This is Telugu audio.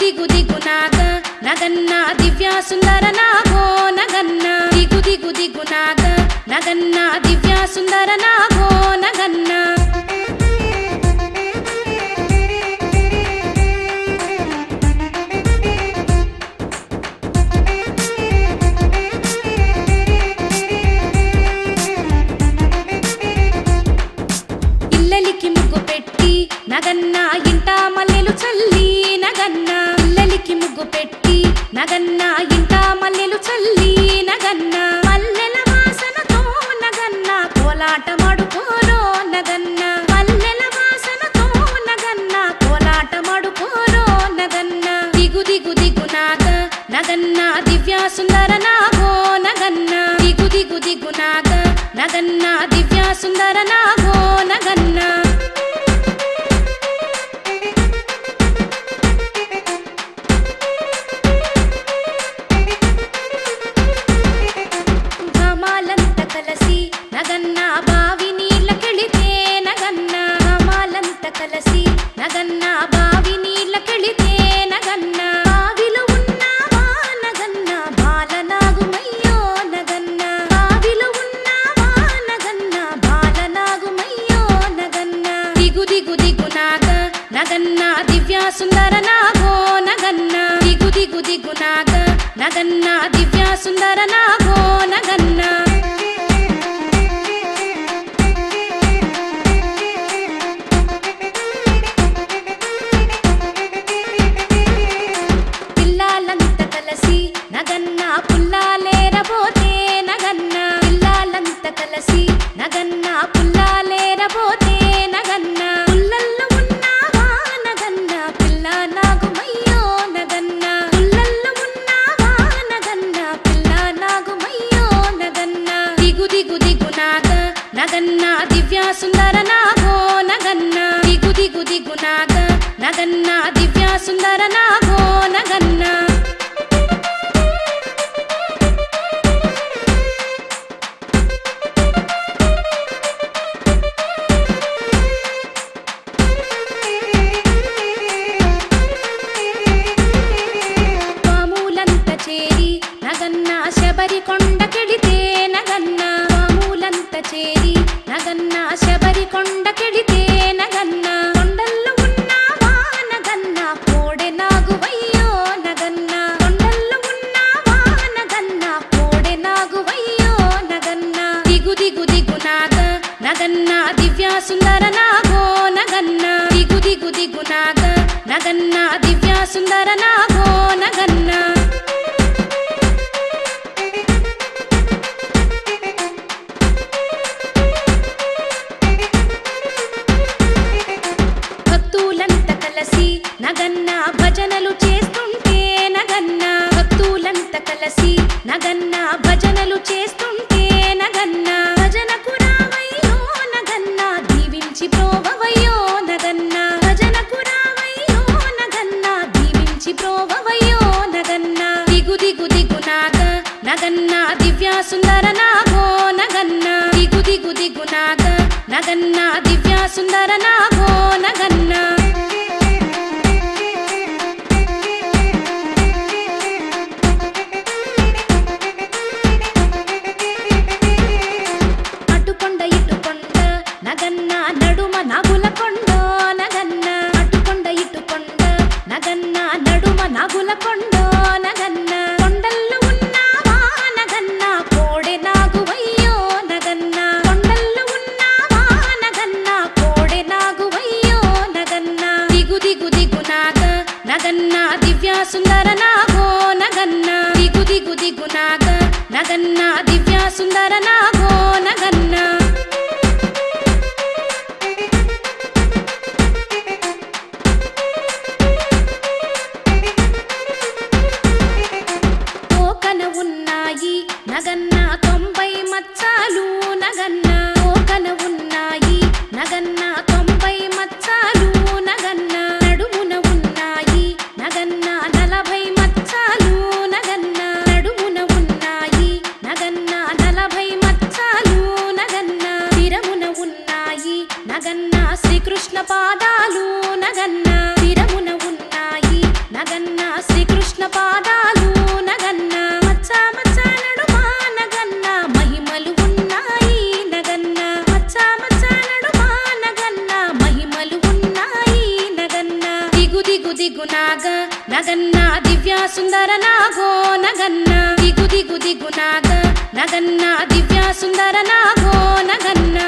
దిగు దిగునాగ నగన్న దివ్య సుందర నాగో నగన్న దిగు దిగు దిగునాగ నగన్న దివ్య సుందర నాగో నగన్న ఇల్లలికి ముగ్గు పెట్టి నగన్న ఇంట మల్లెలు చల్లి నగన్న ఇల్లలికి ముగ్గు పెట్టి నగన్న ఇంట మల్లెలు చల్లి నగన్న మల్లెల వాసనతో నగన్న కోలాటమాడుకోరో నగన్న మల్లెల వాసనతో నగన్న కోలాటమాడుకోరో నగన్న దిగు దిగు దిగునాగ నగన్న దివ్య సుందర నాగో నగన్న దిగు దిగు దిగునాగ నగన్న దివ్య సుందర నాగో నగన్న నగన్న బావి నీళ్ళకెళితే నగన్న మాలంత కలసి నగన్న బావి నీళ్ళకెళితే నగన్న బావిలో ఉన్నావా నగన్న బాలనాగుమయ్యో నగన్న బావిలో ఉన్నావా నగన్న బాలనాగుమయ్యో నగన్న దిగు దిగు దిగునాగ నగన్న దివ్య సుందర నాగో నగన్న దిగు దిగు దిగునాగ నగన్న దివ్య సుందర నాగో నగన్న నగన్న పుల్లాలేరబోతే నగన్న పిల్లాలంత కలసి నగన్న పుల్లాలేరబోతే నగన్న పుల్లల్లో ఉన్నావా నగన్న పిల్ల నాగుమయ్యో నగన్న పుల్లల్లో ఉన్నావా నగన్న పిల్ల నాగుమయ్యో నగన్న దిగు దిగు దిగునాగ నగన్న దివ్య సుందర నాగో నగన్న దిగు దిగు దిగునాగ నగన్న దివ్య సుందర నాగో నగన్న నగన్న శబరి కొండకెళితే నగన్న పాములంత చేరి నగన్న శబరి కొండకెళితే నగన్న కొండల్లో ఉన్నావా నగన్న కోడె నాగువయ్యో నగన్న కొండల్లో ఉన్నావా నగన్న కోడె నాగువయ్యో నగన్న దిగు దిగు దిగునాగ నగన్న దివ్య సుందర నాగో నగన్న దిగు దిగు దిగునాగ నగన్న దివ్య సుందర నాగో నగన్న నగన్న భజనలు చేస్తుంటే నగన్న భక్తులంత కలసి నగన్న భజనలు చేస్తుంటే నగన్న భజనకు రావయ్యో నగన్న దీవించి ప్రోవవయ్యో నగన్న భజనకు రావయ్యో నగన్న దీవించి ప్రోవవయ్యో నగన్న దిగు దిగు దిగునాగ నగన్న దివ్య సుందర నాగో నగన్న దిగు దిగు దిగునాగ నగన్న దివ్య సుందర నాగో నగన్న నగన్న నడుమ నాగుల కొండో నగన్న అటుకొండ ఇటుకొండ నగన్న నడుమ నాగుల కొండో నగన్న కొండల్లో ఉన్నావా నగన్న కోడె నాగువయ్యో నగన్న కొండల్లో ఉన్నావా నగన్న కోడె నాగువయ్యో నగన్న దిగు దిగు దిగునాగ నగన్న దివ్య సుందర నాగో నగన్న దిగు దిగు దిగునాగ నగన్న దివ్య సుందర నాగో నగన్న నగన్న 90 మచ్చాలు నగన్న ఓకన ఉన్నాయి నగన్న 90 మచ్చాలు నగన్న నడుమున ఉన్నాయి నగన్న 40 మచ్చాలు నగన్న నడుమున ఉన్నాయి నగన్న 40 మచ్చాలు నగన్న శిరమున ఉన్నాయి నగన్న శ్రీకృష్ణ పాదాలు నగన్న శిరమున ఉన్నాయి నగన్న కృష్ణ పాదాలు నగన్న మచ్చా మచ్చా నడుమా నగన్న మహిమలు ఉన్నాయి నగన్న మచ్చా మచ్చా నడుమా నగన్న మహిమలు ఉన్నాయి నగన్న దిగు దిగు దిగు నాగ నగన్న దివ్య సుందర నాగో నగన్న దిగు దిగు దిగు నాగ నగన్న దివ్య సుందర నాగో నగన్న